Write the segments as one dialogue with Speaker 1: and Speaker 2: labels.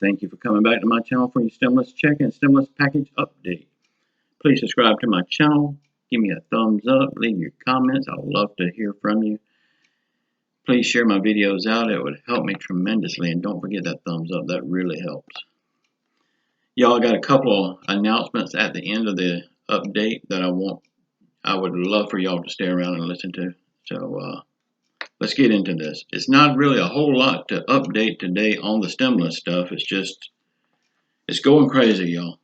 Speaker 1: Thank you for coming back to my channel for your stimulus check and stimulus package update. Please subscribe to my channel. Give me a thumbs up. Leave your comments. I'd love to hear from you. Please share my videos out. It would help me tremendously. And don't forget that thumbs up. That really helps. Y'all got a couple of announcements at the end of the update that I would love for y'all to stay around and listen to. So let's get into this. It's not really a whole lot to update today on the stimulus stuff. It's going crazy, y'all.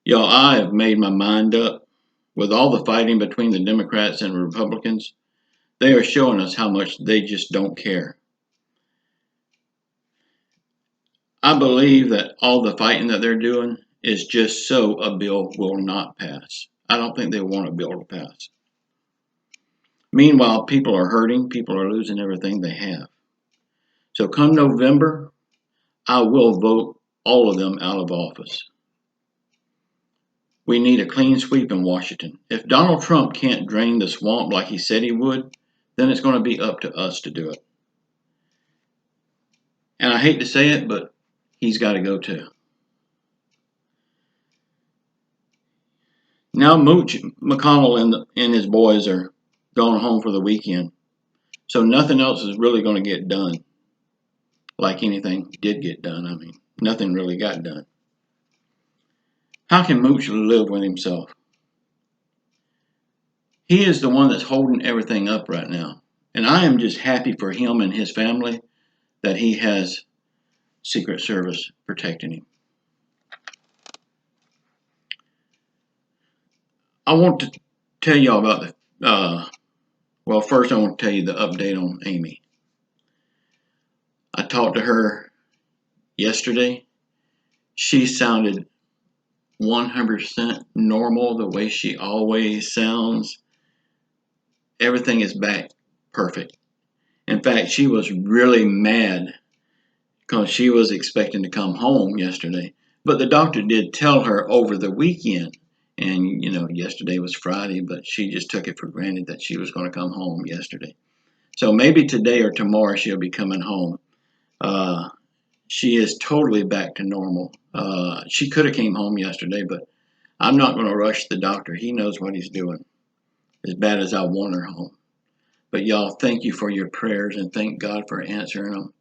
Speaker 1: Y'all, I have made my mind up. With all the fighting between the Democrats and Republicans, they are showing us how much they just don't care. I believe that all the fighting that they're doing is just so a bill will not pass. I don't think they want a bill to pass. Meanwhile, people are hurting. People are losing everything they have. So come November, I will vote all of them out of office. We need a clean sweep in Washington. If Donald Trump can't drain the swamp like he said he would, then it's going to be up to us to do it. And I hate to say it, but he's got to go too. Now Mooch McConnell and his boys are going home for the weekend. So nothing else is really going to get done. Like anything did get done. I mean, nothing really got done. How can Mooch live with himself? He is the one that's holding everything up right now. And I am just happy for him and his family that he has Secret Service protecting him. I want to tell y'all about well, first I want to tell you the update on Amy. I talked to her yesterday. She sounded 100% normal, the way she always sounds. Everything is back perfect. In fact, she was really mad because she was expecting to come home yesterday. But the doctor did tell her over the weekend. And, you know, yesterday was Friday, but she just took it for granted that she was going to come home yesterday. So maybe today or tomorrow she'll be coming home. She is totally back to normal. She could have came home yesterday, but I'm not going to rush the doctor. He knows what he's doing, as bad as I want her home. But y'all, thank you for your prayers and thank God for answering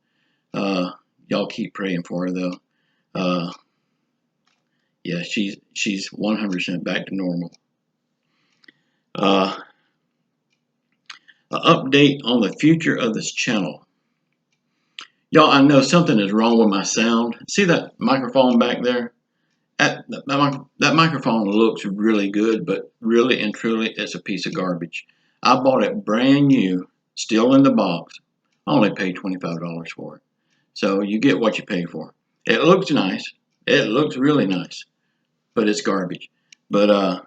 Speaker 1: them. Y'all keep praying for her, though. Yeah, she's 100% back to normal. An update on the future of this channel. Y'all, I know something is wrong with my sound. See that microphone back there? That microphone looks really good, but really and truly, it's a piece of garbage. I bought it brand new, still in the box. I only paid $25 for it. So you get what you pay for. It looks nice. It looks really nice, but it's garbage. But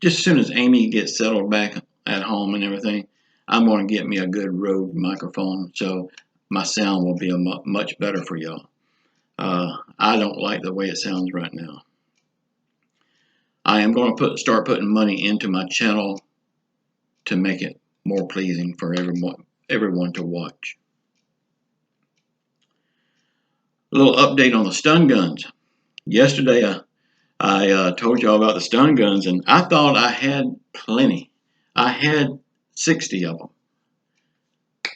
Speaker 1: just as soon as Amy gets settled back at home and everything, I'm going to get me a good Rode microphone so my sound will be much better for y'all. I don't like the way it sounds right now. I am going to start putting money into my channel to make it more pleasing for everyone to watch. A little update on the stun guns. Yesterday, I told y'all about the stun guns, and I thought I had plenty. I had 60 of them.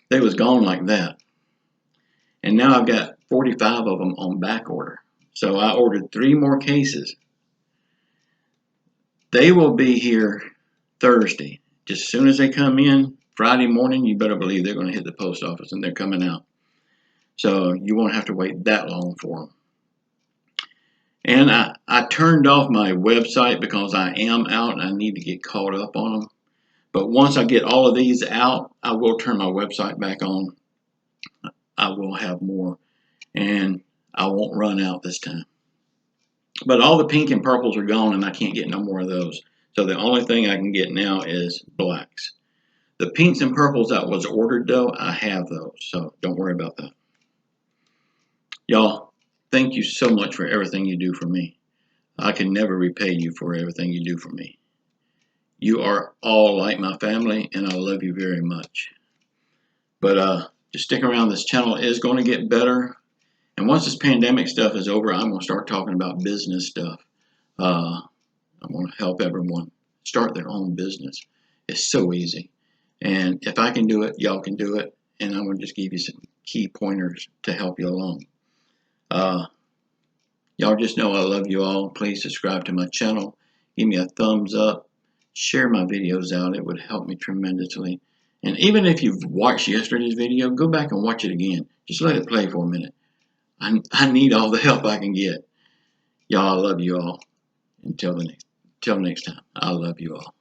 Speaker 1: They was gone like that. And now I've got 45 of them on back order. So I ordered 3 more cases. They will be here Thursday. Just as soon as they come in, Friday morning, you better believe they're going to hit the post office and they're coming out. So you won't have to wait that long for them. And I turned off my website because I am out and I need to get caught up on them. But once I get all of these out, I will turn my website back on. I will have more and I won't run out this time. But all the pink and purples are gone and I can't get no more of those. So the only thing I can get now is blacks. The pinks and purples that was ordered though, I have those. So don't worry about that. Y'all, thank you so much for everything you do for me. I can never repay you for everything you do for me. You are all like my family and I love you very much. But Just stick around. This channel is going to get better. And once this pandemic stuff is over, I'm going to start talking about business stuff. I'm going to help everyone start their own business. It's so easy. And if I can do it, y'all can do it. And I'm going to just give you some key pointers to help you along. Y'all just know I love you all. Please subscribe to my channel. Give me a thumbs up. Share my videos out. It would help me tremendously. And even if you've watched yesterday's video, go back and watch it again. Just let it play for a minute. I need all the help I can get. Y'all, I love you all. Until next time, I love you all.